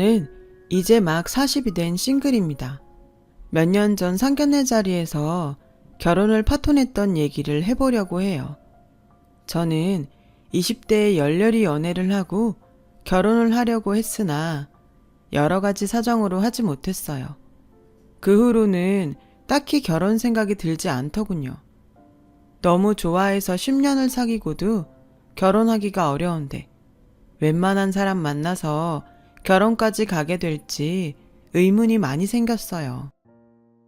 저는 이제 막 40이 된 싱글입니다. 몇 년 전 상견례 자리에서 결혼을 파토냈던 얘기를 해보려고 해요. 저는 20대에 열렬히 연애를 하고 결혼을 하려고 했으나 여러 가지 사정으로 하지 못했어요. 그 후로는 딱히 결혼 생각이 들지 않더군요. 너무 좋아해서 10년을 사귀고도 결혼하기가 어려운데 웬만한 사람 만나서 결혼까지 가게 될지 의문이 많이 생겼어요.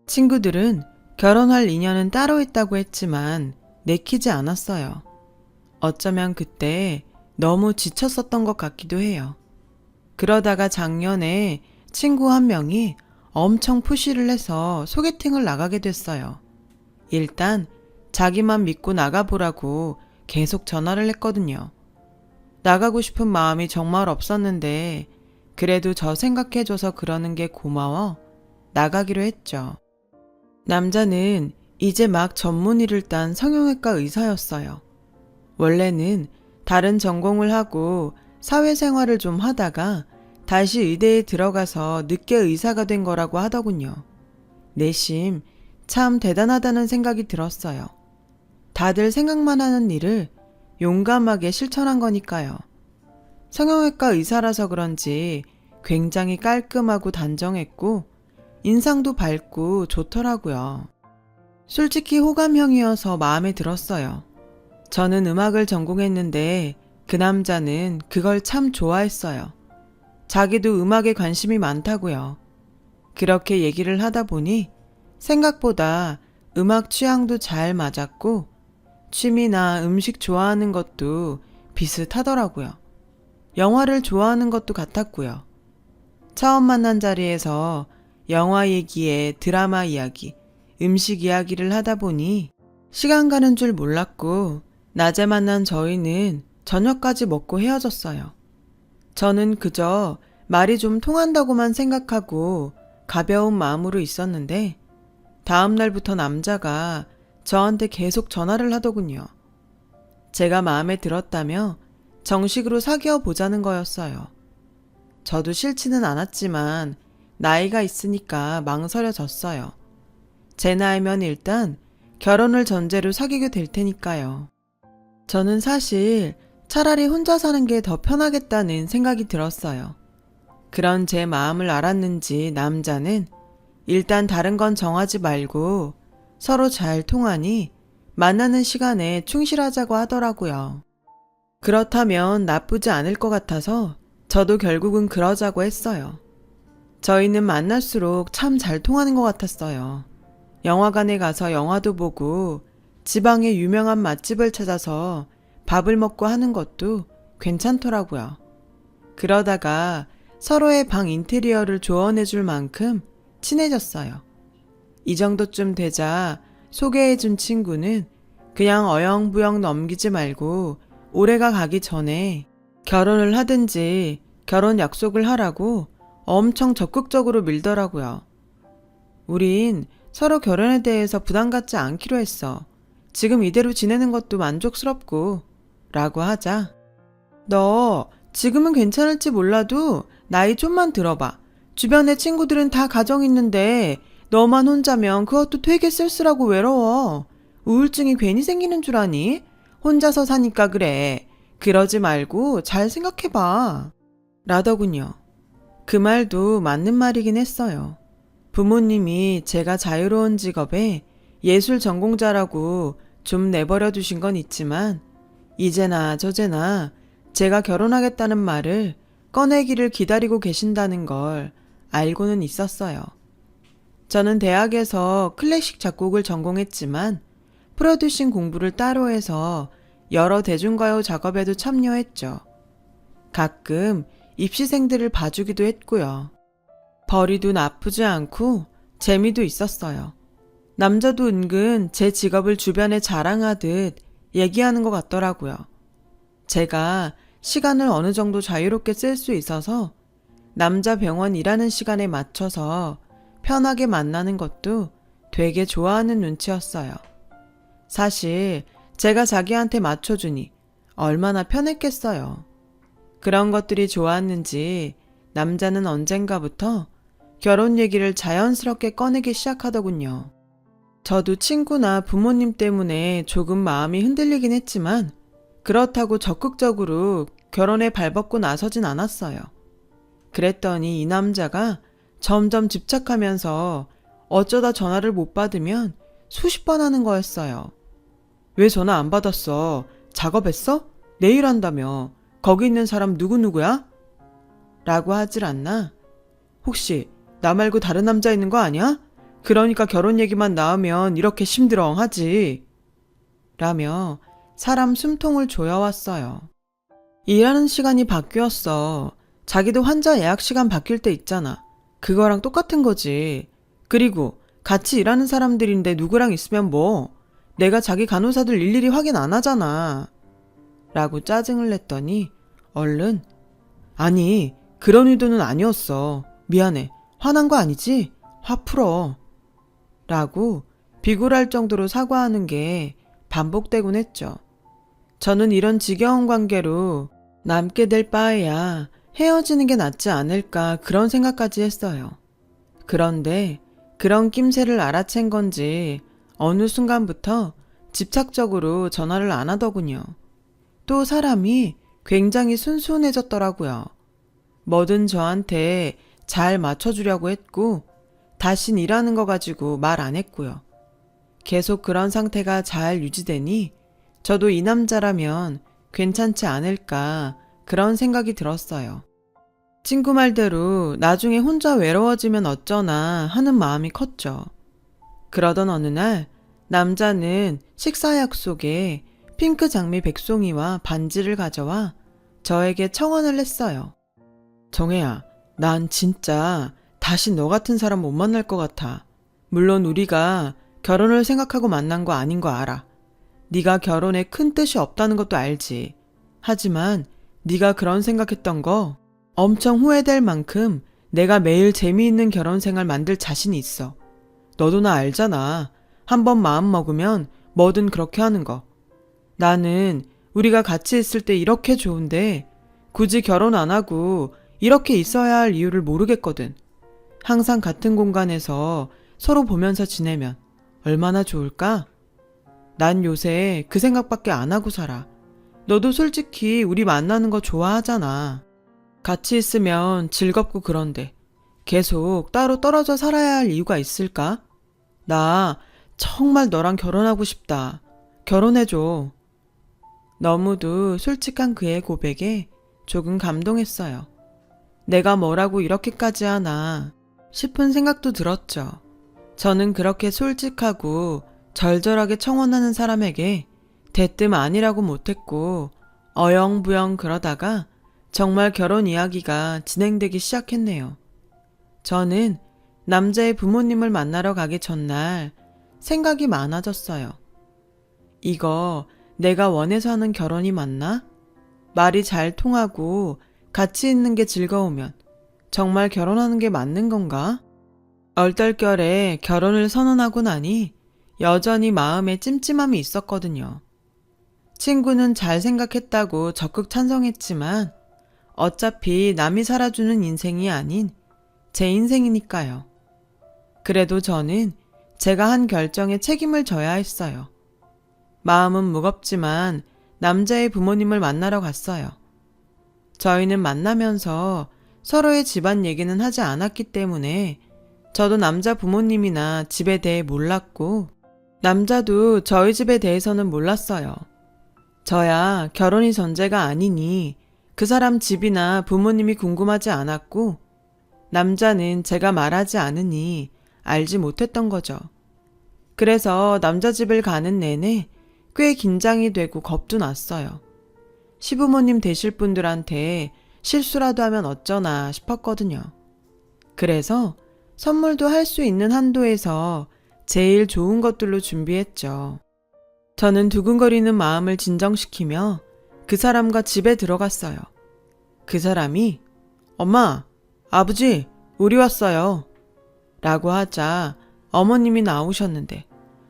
친구들은 결혼할 인연은 따로 있다고 했지만 내키지 않았어요. 어쩌면 그때 너무 지쳤었던 것 같기도 해요. 그러다가 작년에 친구 한 명이 엄청 푸시를 해서 소개팅을 나가게 됐어요. 일단 자기만 믿고 나가보라고 계속 전화를 했거든요. 나가고 싶은 마음이 정말 없었는데 그래도 저 생각해줘서 그러는 게 고마워 나가기로 했죠. 남자는 이제 막 전문의를 딴 성형외과 의사였어요. 원래는 다른 전공을 하고 사회생활을 좀 하다가 다시 의대에 들어가서 늦게 의사가 된 거라고 하더군요. 내심 참 대단하다는 생각이 들었어요. 다들 생각만 하는 일을 용감하게 실천한 거니까요. 성형외과 의사라서 그런지 굉장히 깔끔하고 단정했고 인상도 밝고 좋더라고요. 솔직히 호감형이어서 마음에 들었어요. 저는 음악을 전공했는데 그 남자는 그걸 참 좋아했어요. 자기도 음악에 관심이 많다고요. 그렇게 얘기를 하다 보니 생각보다 음악 취향도 잘 맞았고 취미나 음식 좋아하는 것도 비슷하더라고요. 영화를 좋아하는 것도 같았고요. 처음 만난 자리에서 영화 얘기에 드라마 이야기, 음식 이야기를 하다 보니 시간 가는 줄 몰랐고 낮에 만난 저희는 저녁까지 먹고 헤어졌어요. 저는 그저 말이 좀 통한다고만 생각하고 가벼운 마음으로 있었는데 다음 날부터 남자가 저한테 계속 전화를 하더군요. 제가 마음에 들었다며 정식으로 사귀어 보자는 거였어요. 저도 싫지는 않았지만 나이가 있으니까 망설여졌어요. 제 나이면 일단 결혼을 전제로 사귀게 될 테니까요. 저는 사실 차라리 혼자 사는 게 더 편하겠다는 생각이 들었어요. 그런 제 마음을 알았는지 남자는 일단 다른 건 정하지 말고 서로 잘 통하니 만나는 시간에 충실하자고 하더라고요. 그렇다면 나쁘지 않을 것 같아서 저도 결국은 그러자고 했어요. 저희는 만날수록 참 잘 통하는 것 같았어요. 영화관에 가서 영화도 보고 지방의 유명한 맛집을 찾아서 밥을 먹고 하는 것도 괜찮더라고요. 그러다가 서로의 방 인테리어를 조언해 줄 만큼 친해졌어요. 이 정도쯤 되자 소개해 준 친구는 그냥 어영부영 넘기지 말고 올해가 가기 전에 결혼을 하든지 결혼 약속을 하라고 엄청 적극적으로 밀더라고요. 우린 서로 결혼에 대해서 부담 갖지 않기로 했어. 지금 이대로 지내는 것도 만족스럽고 라고 하자 너 지금은 괜찮을지 몰라도 나이 좀만 들어봐. 주변에 친구들은 다 가정 있는데 너만 혼자면 그것도 되게 쓸쓸하고 외로워. 우울증이 괜히 생기는 줄 아니? 혼자서 사니까 그래. 그러지 말고 잘 생각해봐. 라더군요. 그 말도 맞는 말이긴 했어요. 부모님이 제가 자유로운 직업에 예술 전공자라고 좀 내버려 두신 건 있지만 이제나 저제나 제가 결혼하겠다는 말을 꺼내기를 기다리고 계신다는 걸 알고는 있었어요. 저는 대학에서 클래식 작곡을 전공했지만 프로듀싱 공부를 따로 해서 여러 대중가요 작업에도 참여했죠. 가끔 입시생들을 봐주기도 했고요. 벌이도 나쁘지 않고 재미도 있었어요. 남자도 은근 제 직업을 주변에 자랑하듯 얘기하는 것 같더라고요. 제가 시간을 어느 정도 자유롭게 쓸 수 있어서 남자 병원 일하는 시간에 맞춰서 편하게 만나는 것도 되게 좋아하는 눈치였어요. 사실 제가 자기한테 맞춰주니 얼마나 편했겠어요. 그런 것들이 좋았는지 남자는 언젠가부터 결혼 얘기를 자연스럽게 꺼내기 시작하더군요. 저도 친구나 부모님 때문에 조금 마음이 흔들리긴 했지만 그렇다고 적극적으로 결혼에 발벗고 나서진 않았어요. 그랬더니 이 남자가 점점 집착하면서 어쩌다 전화를 못 받으면 수십 번 하는 거였어요. 왜 전화 안 받았어? 작업했어? 내일 한다며. 거기 있는 사람 누구누구야? 라고 하질 않나? 혹시 나 말고 다른 남자 있는 거 아니야? 그러니까 결혼 얘기만 나오면 이렇게 심드렁하지. 라며 사람 숨통을 조여왔어요. 일하는 시간이 바뀌었어. 자기도 환자 예약 시간 바뀔 때 있잖아. 그거랑 똑같은 거지. 그리고 같이 일하는 사람들인데 누구랑 있으면 뭐? 내가 자기 간호사들 일일이 확인 안 하잖아. 라고 짜증을 냈더니 얼른 아니 그런 의도는 아니었어. 미안해. 화난 거 아니지? 화 풀어. 라고 비굴할 정도로 사과하는 게 반복되곤 했죠. 저는 이런 지겨운 관계로 남게 될 바에야 헤어지는 게 낫지 않을까 그런 생각까지 했어요. 그런데 그런 낌새를 알아챈 건지 어느 순간부터 집착적으로 전화를 안 하더군요. 또 사람이 굉장히 순수해졌더라고요. 뭐든 저한테 잘 맞춰주려고 했고 다신 일하는 거 가지고 말 안 했고요. 계속 그런 상태가 잘 유지되니 저도 이 남자라면 괜찮지 않을까 그런 생각이 들었어요. 친구 말대로 나중에 혼자 외로워지면 어쩌나 하는 마음이 컸죠. 그러던 어느 날 남자는 식사 약속에 핑크 장미 백송이와 반지를 가져와 저에게 청혼을 했어요. 정혜야, 난 진짜 다시 너 같은 사람 못 만날 것 같아. 물론 우리가 결혼을 생각하고 만난 거 아닌 거 알아. 네가 결혼에 큰 뜻이 없다는 것도 알지. 하지만 네가 그런 생각했던 거 엄청 후회될 만큼 내가 매일 재미있는 결혼 생활 만들 자신이 있어. 너도 나 알잖아. 한번 마음 먹으면 뭐든 그렇게 하는 거. 나는 우리가 같이 있을 때 이렇게 좋은데 굳이 결혼 안 하고 이렇게 있어야 할 이유를 모르겠거든. 항상 같은 공간에서 서로 보면서 지내면 얼마나 좋을까? 난 요새 그 생각밖에 안 하고 살아. 너도 솔직히 우리 만나는 거 좋아하잖아. 같이 있으면 즐겁고 그런데 계속 따로 떨어져 살아야 할 이유가 있을까? 나 정말 너랑 결혼하고 싶다. 결혼해줘. 너무도 솔직한 그의 고백에 조금 감동했어요. 내가 뭐라고 이렇게까지 하나 싶은 생각도 들었죠. 저는 그렇게 솔직하고 절절하게 청혼하는 사람에게 대뜸 아니라고 못했고 어영부영 그러다가 정말 결혼 이야기가 진행되기 시작했네요. 저는 남자의 부모님을 만나러 가기 전날 생각이 많아졌어요. 이거 내가 원해서 하는 결혼이 맞나? 말이 잘 통하고 같이 있는 게 즐거우면 정말 결혼하는 게 맞는 건가? 얼떨결에 결혼을 선언하고 나니 여전히 마음에 찜찜함이 있었거든요. 친구는 잘 생각했다고 적극 찬성했지만 어차피 남이 살아주는 인생이 아닌 제 인생이니까요. 그래도 저는 제가 한 결정에 책임을 져야 했어요. 마음은 무겁지만 남자의 부모님을 만나러 갔어요. 저희는 만나면서 서로의 집안 얘기는 하지 않았기 때문에 저도 남자 부모님이나 집에 대해 몰랐고 남자도 저희 집에 대해서는 몰랐어요. 저야 결혼이 전제가 아니니 그 사람 집이나 부모님이 궁금하지 않았고 남자는 제가 말하지 않으니 알지 못했던 거죠. 그래서 남자 집을 가는 내내 꽤 긴장이 되고 겁도 났어요. 시부모님 되실 분들한테 실수라도 하면 어쩌나 싶었거든요. 그래서 선물도 할 수 있는 한도에서 제일 좋은 것들로 준비했죠. 저는 두근거리는 마음을 진정시키며 그 사람과 집에 들어갔어요. 그 사람이 엄마, 아버지, 우리 왔어요. 라고 하자 어머님이 나오셨는데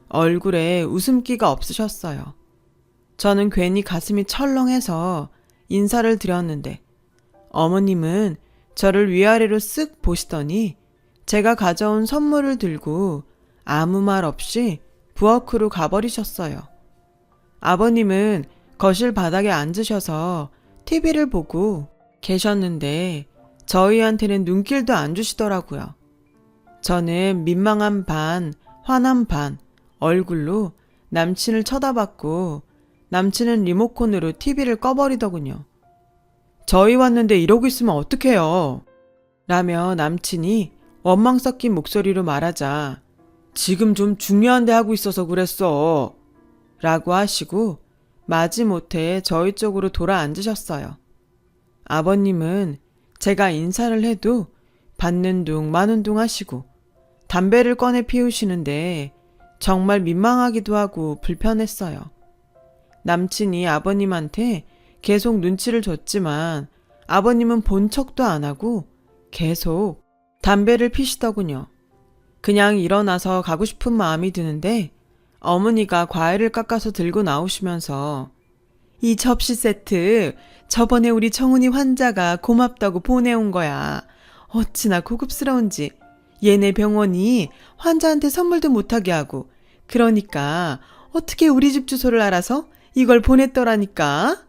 얼굴에 웃음기가 없으셨어요. 저는 괜히 가슴이 철렁해서 인사를 드렸는데 어머님은 저를 위아래로 쓱 보시더니 제가 가져온 선물을 들고 아무 말 없이 부엌으로 가버리셨어요. 아버님은 거실 바닥에 앉으셔서 TV를 보고 계셨는데 저희한테는 눈길도 안 주시더라고요. 저는 민망한 반, 화난 반, 얼굴로 남친을 쳐다봤고 남친은 리모컨으로 TV를 꺼버리더군요. 저희 왔는데 이러고 있으면 어떡해요? 라며 남친이 원망 섞인 목소리로 말하자 지금 좀 중요한 데 하고 있어서 그랬어. 라고 하시고 마지못해 저희 쪽으로 돌아 앉으셨어요. 아버님은 제가 인사를 해도 받는 둥 마는 둥 하시고 담배를 꺼내 피우시는데 정말 민망하기도 하고 불편했어요. 남친이 아버님한테 계속 눈치를 줬지만 아버님은 본 척도 안 하고 계속 담배를 피시더군요. 그냥 일어나서 가고 싶은 마음이 드는데 어머니가 과일을 깎아서 들고 나오시면서 이 접시 세트 저번에 우리 정훈이 환자가 고맙다고 보내온 거야. 어찌나 고급스러운지. 얘네 병원이 환자한테 선물도 못하게 하고 그러니까 어떻게 우리 집 주소를 알아서 이걸 보냈더라니까?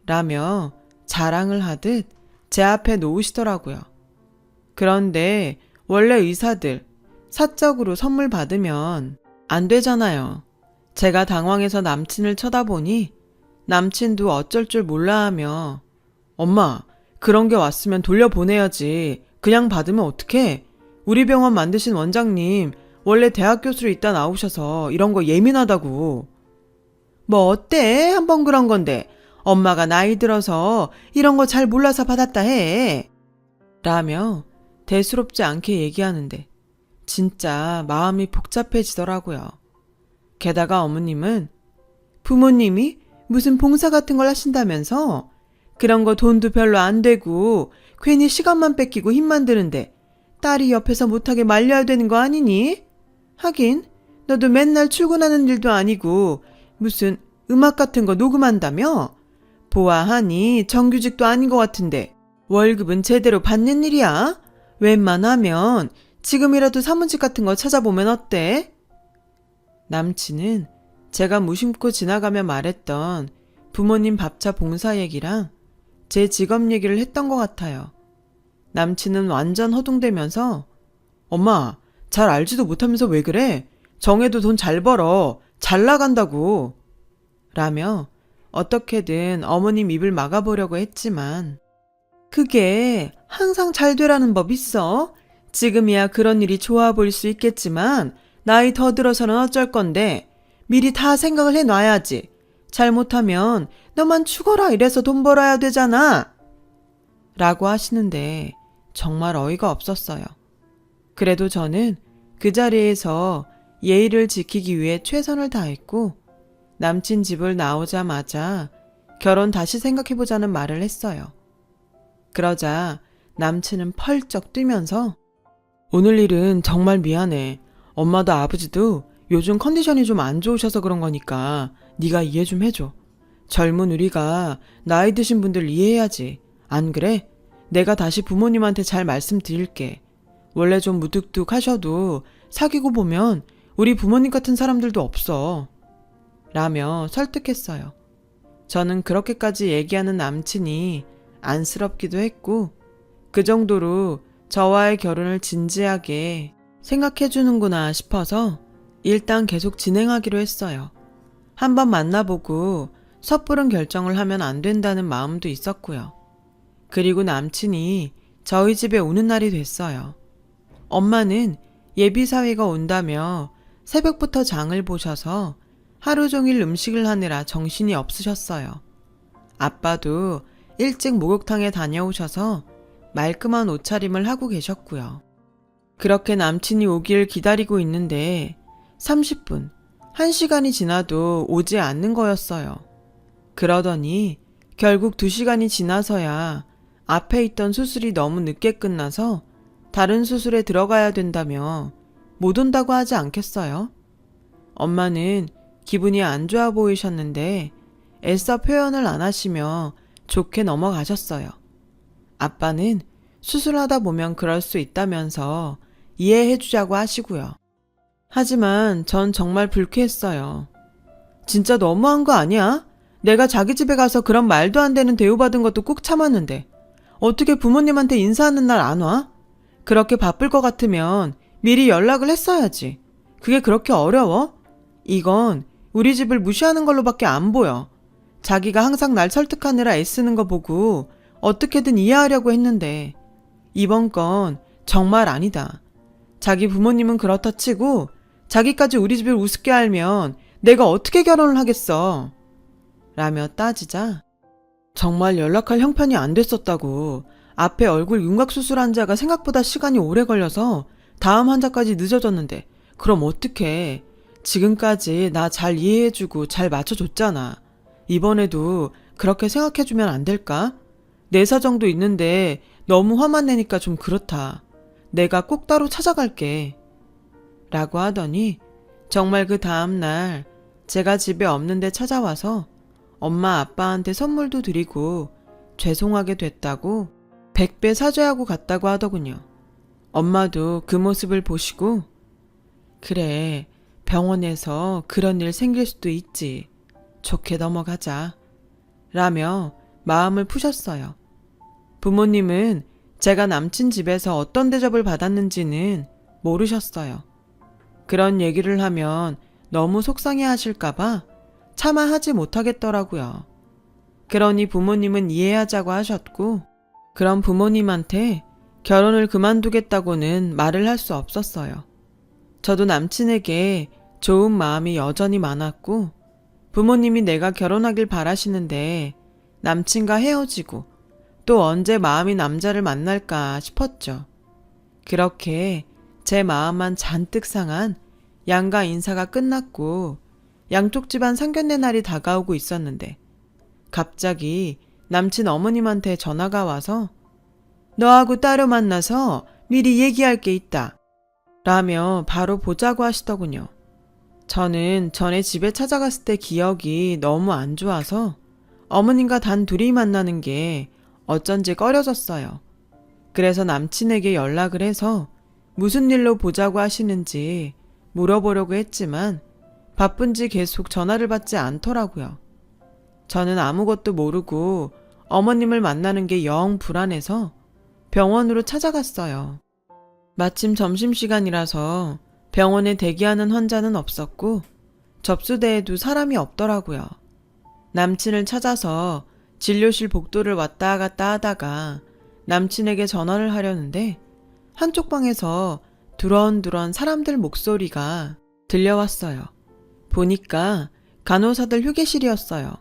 라며 자랑을 하듯 제 앞에 놓으시더라고요. 그런데 원래 의사들 사적으로 선물 받으면 안 되잖아요. 제가 당황해서 남친을 쳐다보니 남친도 어쩔 줄 몰라 하며 엄마, 그런 게 왔으면 돌려보내야지. 그냥 받으면 어떡해? 우리 병원 만드신 원장님 원래 대학 교수로 있다 나오셔서 이런 거 예민하다고. 뭐 어때? 한번 그런 건데 엄마가 나이 들어서 이런 거 잘 몰라서 받았다 해. 라며 대수롭지 않게 얘기하는데 진짜 마음이 복잡해지더라고요. 게다가 어머님은 부모님이 무슨 봉사 같은 걸 하신다면서 그런 거 돈도 별로 안 되고 괜히 시간만 뺏기고 힘만 드는데 딸이 옆에서 못하게 말려야 되는 거 아니니? 하긴 너도 맨날 출근하는 일도 아니고 무슨 음악 같은 거 녹음한다며? 보아하니 정규직도 아닌 것 같은데 월급은 제대로 받는 일이야? 웬만하면 지금이라도 사무직 같은 거 찾아보면 어때? 남친은 제가 무심코 지나가며 말했던 부모님 밥차 봉사 얘기랑 제 직업 얘기를 했던 것 같아요. 남친은 완전 허둥대면서 엄마, 잘 알지도 못하면서 왜 그래? 정해도 돈 잘 벌어. 잘 나간다고. 라며 어떻게든 어머님 입을 막아보려고 했지만 그게 항상 잘 되라는 법 있어? 지금이야 그런 일이 좋아 보일 수 있겠지만 나이 더 들어서는 어쩔 건데 미리 다 생각을 해놔야지. 잘못하면 너만 죽어라 이래서 돈 벌어야 되잖아. 라고 하시는데 정말 어이가 없었어요. 그래도 저는 그 자리에서 예의를 지키기 위해 최선을 다했고 남친 집을 나오자마자 결혼 다시 생각해보자는 말을 했어요. 그러자 남친은 펄쩍 뛰면서 오늘 일은 정말 미안해. 엄마도 아버지도 요즘 컨디션이 좀 안 좋으셔서 그런 거니까 네가 이해 좀 해줘. 젊은 우리가 나이 드신 분들 이해해야지. 안 그래? 내가 다시 부모님한테 잘 말씀드릴게. 원래 좀 무뚝뚝하셔도 사귀고 보면 우리 부모님 같은 사람들도 없어. 라며 설득했어요. 저는 그렇게까지 얘기하는 남친이 안쓰럽기도 했고 그 정도로 저와의 결혼을 진지하게 생각해주는구나 싶어서 일단 계속 진행하기로 했어요. 한번 만나보고 섣부른 결정을 하면 안 된다는 마음도 있었고요. 그리고 남친이 저희 집에 오는 날이 됐어요. 엄마는 예비사위가 온다며 새벽부터 장을 보셔서 하루 종일 음식을 하느라 정신이 없으셨어요. 아빠도 일찍 목욕탕에 다녀오셔서 말끔한 옷차림을 하고 계셨고요. 그렇게 남친이 오길 기다리고 있는데 30분, 1시간이 지나도 오지 않는 거였어요. 그러더니 결국 2시간이 지나서야 앞에 있던 수술이 너무 늦게 끝나서 다른 수술에 들어가야 된다며 못 온다고 하지 않겠어요? 엄마는 기분이 안 좋아 보이셨는데 애써 표현을 안 하시며 좋게 넘어가셨어요. 아빠는 수술하다 보면 그럴 수 있다면서 이해해주자고 하시고요. 하지만 전 정말 불쾌했어요. 진짜 너무한 거 아니야? 내가 자기 집에 가서 그런 말도 안 되는 대우받은 것도 꾹 참았는데 어떻게 부모님한테 인사하는 날 안 와? 그렇게 바쁠 것 같으면 미리 연락을 했어야지. 그게 그렇게 어려워? 이건 우리 집을 무시하는 걸로밖에 안 보여. 자기가 항상 날 설득하느라 애쓰는 거 보고 어떻게든 이해하려고 했는데 이번 건 정말 아니다. 자기 부모님은 그렇다 치고 자기까지 우리 집을 우습게 알면 내가 어떻게 결혼을 하겠어? 라며 따지자 정말 연락할 형편이 안 됐었다고. 앞에 얼굴 윤곽수술 환자가 생각보다 시간이 오래 걸려서 다음 환자까지 늦어졌는데 그럼 어떡해. 지금까지 나 잘 이해해주고 잘 맞춰줬잖아. 이번에도 그렇게 생각해주면 안 될까? 내 사정도 있는데 너무 화만 내니까 좀 그렇다. 내가 꼭 따로 찾아갈게. 라고 하더니 정말 그 다음날 제가 집에 없는데 찾아와서 엄마 아빠한테 선물도 드리고 죄송하게 됐다고 100배 사죄하고 갔다고 하더군요. 엄마도 그 모습을 보시고 그래, 병원에서 그런 일 생길 수도 있지. 좋게 넘어가자. 라며 마음을 푸셨어요. 부모님은 제가 남친 집에서 어떤 대접을 받았는지는 모르셨어요. 그런 얘기를 하면 너무 속상해 하실까봐 차마 하지 못하겠더라고요. 그러니 부모님은 이해하자고 하셨고, 그럼 부모님한테 결혼을 그만두겠다고는 말을 할 수 없었어요. 저도 남친에게 좋은 마음이 여전히 많았고, 부모님이 내가 결혼하길 바라시는데 남친과 헤어지고 또 언제 마음이 남자를 만날까 싶었죠. 그렇게 제 마음만 잔뜩 상한 양가 인사가 끝났고 양쪽 집안 상견례 날이 다가오고 있었는데 갑자기 남친 어머님한테 전화가 와서 너하고 따로 만나서 미리 얘기할 게 있다. 라며 바로 보자고 하시더군요. 저는 전에 집에 찾아갔을 때 기억이 너무 안 좋아서 어머님과 단 둘이 만나는 게 어쩐지 꺼려졌어요. 그래서 남친에게 연락을 해서 무슨 일로 보자고 하시는지 물어보려고 했지만 바쁜지 계속 전화를 받지 않더라고요. 저는 아무것도 모르고 어머님을 만나는 게 영 불안해서 병원으로 찾아갔어요. 마침 점심시간이라서 병원에 대기하는 환자는 없었고 접수대에도 사람이 없더라고요. 남친을 찾아서 진료실 복도를 왔다 갔다 하다가 남친에게 전화를 하려는데 한쪽 방에서 두런두런 사람들 목소리가 들려왔어요. 보니까 간호사들 휴게실이었어요.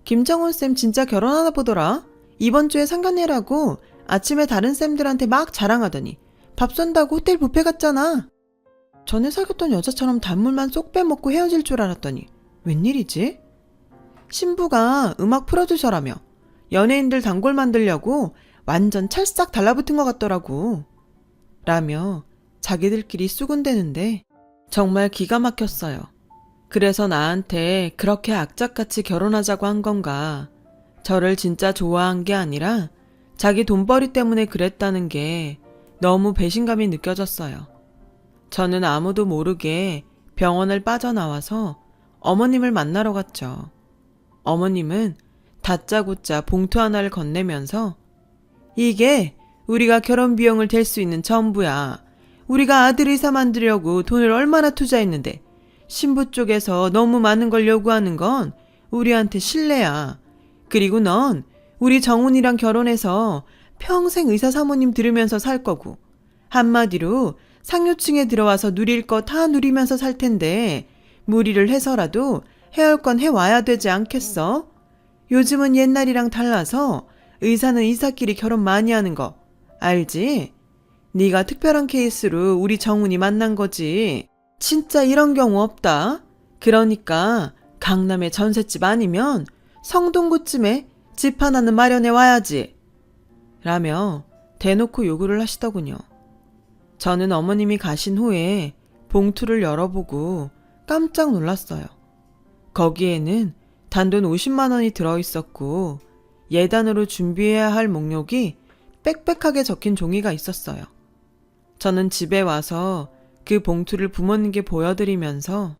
김정훈 쌤 진짜 결혼하나 보더라. 이번 주에 상견례라고 아침에 다른 쌤들한테 막 자랑하더니 밥 쏜다고 호텔 뷔페 갔잖아. 전에 사귀었던 여자처럼 단물만 쏙 빼먹고 헤어질 줄 알았더니 웬일이지? 신부가 음악 프로듀서라며 연예인들 단골 만들려고 완전 찰싹 달라붙은 것 같더라고. 라며 자기들끼리 쑥은대는데 정말 기가 막혔어요. 그래서 나한테 그렇게 악착같이 결혼하자고 한 건가? 저를 진짜 좋아한 게 아니라 자기 돈벌이 때문에 그랬다는 게 너무 배신감이 느껴졌어요. 저는 아무도 모르게 병원을 빠져나와서 어머님을 만나러 갔죠. 어머님은 다짜고짜 봉투 하나를 건네면서 이게 우리가 결혼 비용을 댈 수 있는 전부야. 우리가 아들 의사 만들려고 돈을 얼마나 투자했는데 신부 쪽에서 너무 많은 걸 요구하는 건 우리한테 실례야. 그리고 넌 우리 정훈이랑 결혼해서 평생 의사 사모님 들으면서 살 거고 한마디로 상류층에 들어와서 누릴 거 다 누리면서 살 텐데 무리를 해서라도 해올 건 해와야 되지 않겠어? 요즘은 옛날이랑 달라서 의사는 의사끼리 결혼 많이 하는 거 알지? 네가 특별한 케이스로 우리 정훈이 만난 거지. 진짜 이런 경우 없다. 그러니까 강남의 전셋집 아니면 성동구쯤에 집 하나는 마련해 와야지. 라며 대놓고 요구를 하시더군요. 저는 어머님이 가신 후에 봉투를 열어보고 깜짝 놀랐어요. 거기에는 단돈 50만 원이 들어있었고 예단으로 준비해야 할 목록이 빽빽하게 적힌 종이가 있었어요. 저는 집에 와서 그 봉투를 부모님께 보여드리면서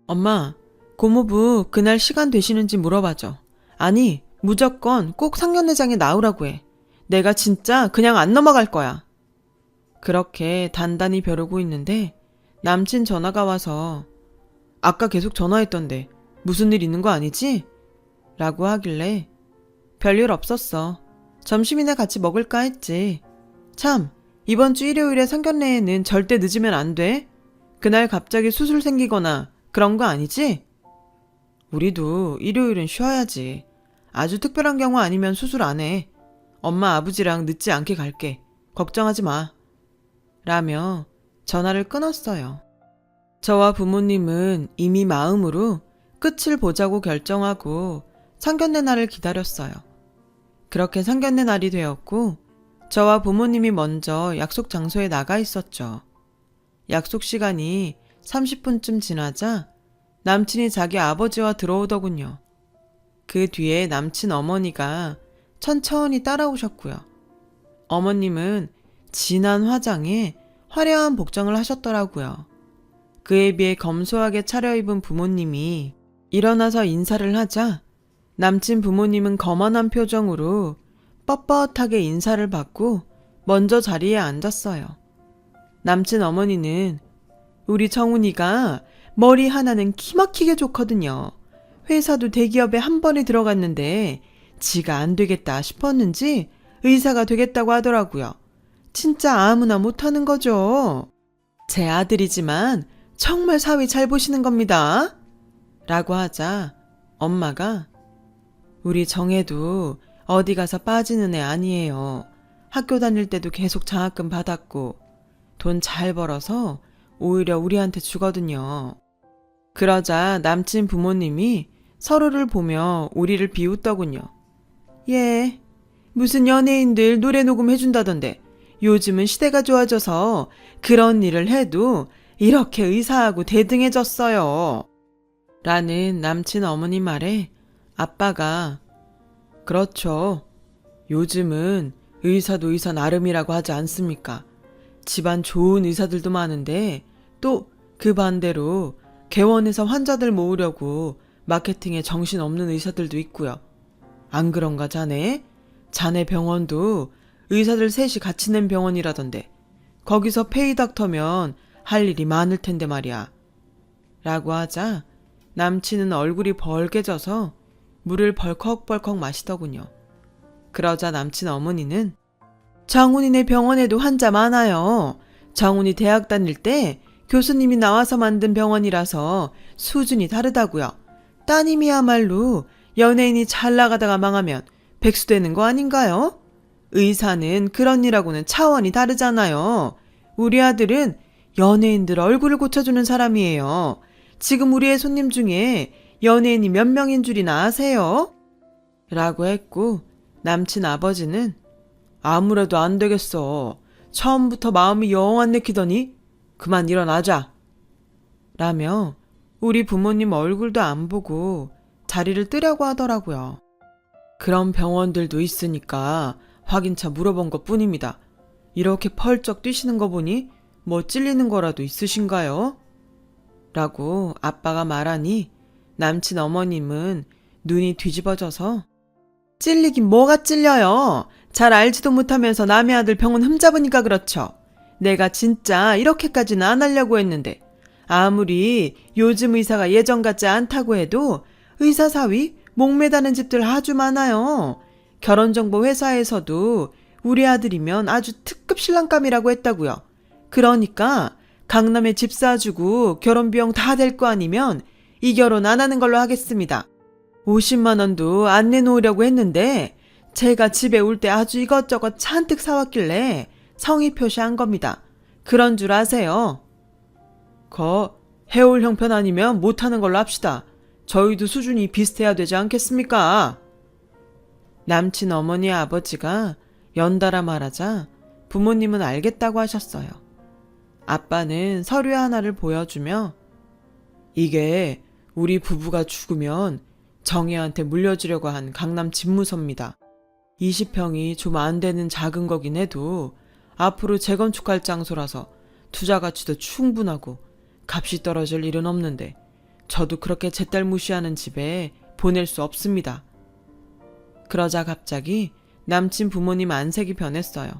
엄마, 고모부 그날 시간 되시는지 물어봐줘. 아니, 무조건 꼭 상견례장에 나오라고 해. 내가 진짜 그냥 안 넘어갈 거야. 그렇게 단단히 벼르고 있는데 남친 전화가 와서 아까 계속 전화했던데 무슨 일 있는 거 아니지? 라고 하길래 별일 없었어. 점심이나 같이 먹을까 했지. 참, 이번 주 일요일에 상견례에는 절대 늦으면 안 돼. 그날 갑자기 수술 생기거나 그런 거 아니지? 우리도 일요일은 쉬어야지. 아주 특별한 경우 아니면 수술 안 해. 엄마 아버지랑 늦지 않게 갈게. 걱정하지 마. 라며 전화를 끊었어요. 저와 부모님은 이미 마음으로 끝을 보자고 결정하고 상견례 날을 기다렸어요. 그렇게 상견례 날이 되었고 저와 부모님이 먼저 약속 장소에 나가 있었죠. 약속 시간이 30분쯤 지나자 남친이 자기 아버지와 들어오더군요. 그 뒤에 남친 어머니가 천천히 따라오셨고요. 어머님은 진한 화장에 화려한 복장을 하셨더라고요. 그에 비해 검소하게 차려입은 부모님이 일어나서 인사를 하자 남친 부모님은 거만한 표정으로 뻣뻣하게 인사를 받고 먼저 자리에 앉았어요. 남친 어머니는 우리 정훈이가 머리 하나는 기막히게 좋거든요. 회사도 대기업에 한 번에 들어갔는데 지가 안 되겠다 싶었는지 의사가 되겠다고 하더라고요. 진짜 아무나 못하는 거죠. 제 아들이지만 정말 사위 잘 보시는 겁니다. 라고 하자 엄마가 우리 정혜도 어디 가서 빠지는 애 아니에요. 학교 다닐 때도 계속 장학금 받았고 돈 잘 벌어서 오히려 우리한테 주거든요. 그러자 남친 부모님이 서로를 보며 우리를 비웃더군요. 예, 무슨 연예인들 노래 녹음해준다던데 요즘은 시대가 좋아져서 그런 일을 해도 이렇게 의사하고 대등해졌어요. 라는 남친 어머니 말에 아빠가 그렇죠. 요즘은 의사도 의사 나름이라고 하지 않습니까? 집안 좋은 의사들도 많은데 또 그 반대로 개원해서 환자들 모으려고 마케팅에 정신없는 의사들도 있고요. 안 그런가 자네? 자네 병원도 의사들 셋이 같이 낸 병원이라던데 거기서 페이닥터면 할 일이 많을 텐데 말이야. 라고 하자 남친은 얼굴이 벌개져서 물을 벌컥벌컥 마시더군요. 그러자 남친 어머니는 정훈이네 병원에도 환자 많아요. 정훈이 대학 다닐 때 교수님이 나와서 만든 병원이라서 수준이 다르다고요. 따님이야말로 연예인이 잘 나가다가 망하면 백수되는 거 아닌가요? 의사는 그런 일하고는 차원이 다르잖아요. 우리 아들은 연예인들 얼굴을 고쳐주는 사람이에요. 지금 우리의 손님 중에 연예인이 몇 명인 줄이나 아세요? 라고 했고 남친 아버지는 아무래도 안 되겠어. 처음부터 마음이 영 안 내키더니 그만 일어나자. 라며 우리 부모님 얼굴도 안 보고 자리를 뜨려고 하더라고요. 그런 병원들도 있으니까 확인차 물어본 것 뿐입니다. 이렇게 펄쩍 뛰시는 거 보니 뭐 찔리는 거라도 있으신가요? 라고 아빠가 말하니 남친 어머님은 눈이 뒤집어져서 찔리긴 뭐가 찔려요. 잘 알지도 못하면서 남의 아들 병원 흠잡으니까 그렇죠. 내가 진짜 이렇게까지는 안 하려고 했는데 아무리 요즘 의사가 예전 같지 않다고 해도 의사 사위 목매다는 집들 아주 많아요. 결혼정보 회사에서도 우리 아들이면 아주 특급 신랑감이라고 했다고요. 그러니까 강남에 집 사주고 결혼비용 다 될 거 아니면 이 결혼 안 하는 걸로 하겠습니다. 50만 원도 안 내놓으려고 했는데 제가 집에 올 때 아주 이것저것 잔뜩 사왔길래 성의 표시한 겁니다. 그런 줄 아세요? 해올 형편 아니면 못하는 걸로 합시다. 저희도 수준이 비슷해야 되지 않겠습니까? 남친 어머니 아버지가 연달아 말하자 부모님은 알겠다고 하셨어요. 아빠는 서류 하나를 보여주며 이게 우리 부부가 죽으면 정혜한테 물려주려고 한 강남 집무서입니다. 20평이 좀 안 되는 작은 거긴 해도 앞으로 재건축할 장소라서 투자 가치도 충분하고 값이 떨어질 일은 없는데 저도 그렇게 제 딸 무시하는 집에 보낼 수 없습니다. 그러자 갑자기 남친 부모님 안색이 변했어요.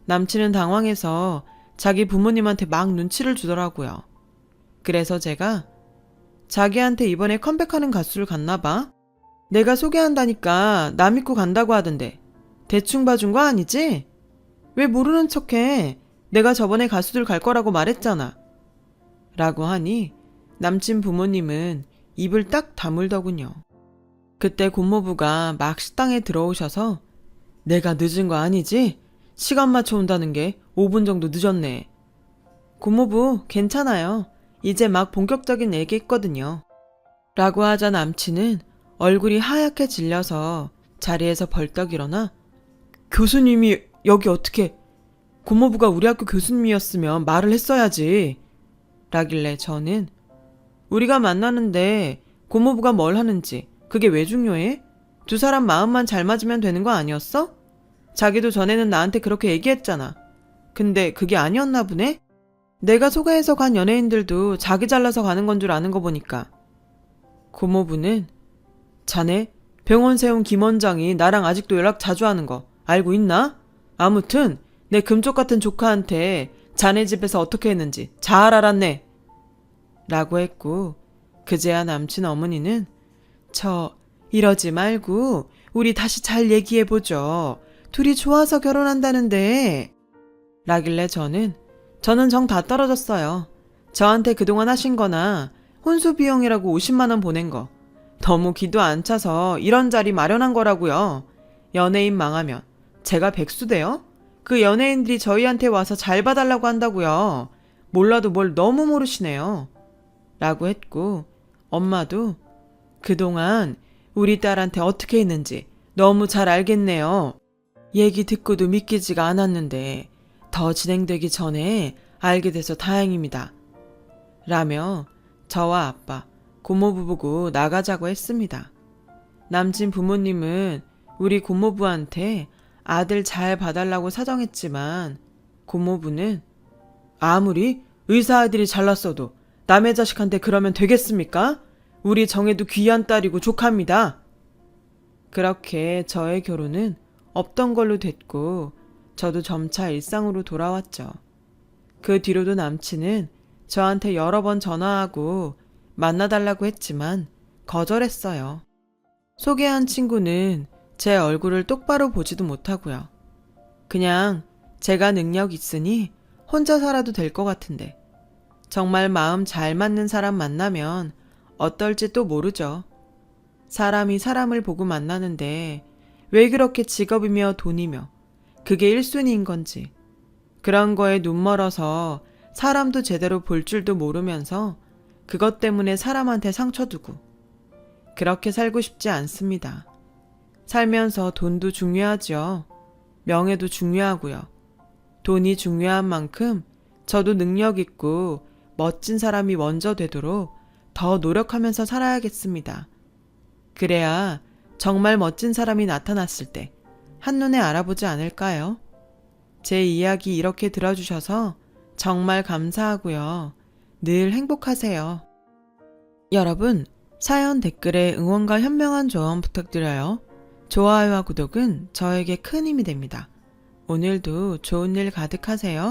남친은 당황해서 자기 부모님한테 막 눈치를 주더라고요. 그래서 제가 자기한테 이번에 컴백하는 가수를 갔나 봐. 내가 소개한다니까 나 믿고 간다고 하던데 대충 봐준 거 아니지? 왜 모르는 척해? 내가 저번에 가수들 갈 거라고 말했잖아. 라고 하니 남친 부모님은 입을 딱 다물더군요. 그때 고모부가 막 식당에 들어오셔서 내가 늦은 거 아니지? 시간 맞춰 온다는 게 5분 정도 늦었네. 고모부 괜찮아요. 이제 막 본격적인 얘기했거든요. 라고 하자 남친은 얼굴이 하얗게 질려서 자리에서 벌떡 일어나 교수님이 여기 어떻게 고모부가 우리 학교 교수님이었으면 말을 했어야지 라길래 저는 우리가 만나는데 고모부가 뭘 하는지 그게 왜 중요해? 두 사람 마음만 잘 맞으면 되는 거 아니었어? 자기도 전에는 나한테 그렇게 얘기했잖아. 근데 그게 아니었나 보네? 내가 소개해서 간 연예인들도 자기 잘라서 가는 건 줄 아는 거 보니까. 고모부는 자네 병원 세운 김 원장이 나랑 아직도 연락 자주 하는 거 알고 있나? 아무튼 내 금쪽 같은 조카한테 자네 집에서 어떻게 했는지 잘 알았네. 라고 했고 그제야 남친 어머니는 이러지 말고 우리 다시 잘 얘기해보죠. 둘이 좋아서 결혼한다는데 라길래 저는 정 다 떨어졌어요. 저한테 그동안 하신 거나 혼수 비용이라고 50만 원 보낸 거 너무 기도 안 차서 이런 자리 마련한 거라고요. 연예인 망하면 제가 백수 돼요? 그 연예인들이 저희한테 와서 잘 봐달라고 한다고요. 몰라도 뭘 너무 모르시네요. 라고 했고 엄마도 그동안 우리 딸한테 어떻게 했는지 너무 잘 알겠네요. 얘기 듣고도 믿기지가 않았는데 더 진행되기 전에 알게 돼서 다행입니다. 라며 저와 아빠, 고모부 보고 나가자고 했습니다. 남친 부모님은 우리 고모부한테 아들 잘 봐달라고 사정했지만 고모부는 아무리 의사 아들이 잘났어도 남의 자식한테 그러면 되겠습니까? 우리 정혜도 귀한 딸이고 조카입니다. 그렇게 저의 결혼은 없던 걸로 됐고 저도 점차 일상으로 돌아왔죠. 그 뒤로도 남친은 저한테 여러 번 전화하고 만나달라고 했지만 거절했어요. 소개한 친구는 제 얼굴을 똑바로 보지도 못하고요. 그냥 제가 능력 있으니 혼자 살아도 될 것 같은데 정말 마음 잘 맞는 사람 만나면 어떨지 또 모르죠. 사람이 사람을 보고 만나는데 왜 그렇게 직업이며 돈이며 그게 1순위인 건지 그런 거에 눈멀어서 사람도 제대로 볼 줄도 모르면서 그것 때문에 사람한테 상처 두고 그렇게 살고 싶지 않습니다. 살면서 돈도 중요하죠. 명예도 중요하고요. 돈이 중요한 만큼 저도 능력 있고 멋진 사람이 먼저 되도록 더 노력하면서 살아야겠습니다. 그래야 정말 멋진 사람이 나타났을 때 한눈에 알아보지 않을까요? 제 이야기 이렇게 들어주셔서 정말 감사하고요. 늘 행복하세요. 여러분, 사연 댓글에 응원과 현명한 조언 부탁드려요. 좋아요와 구독은 저에게 큰 힘이 됩니다. 오늘도 좋은 일 가득하세요.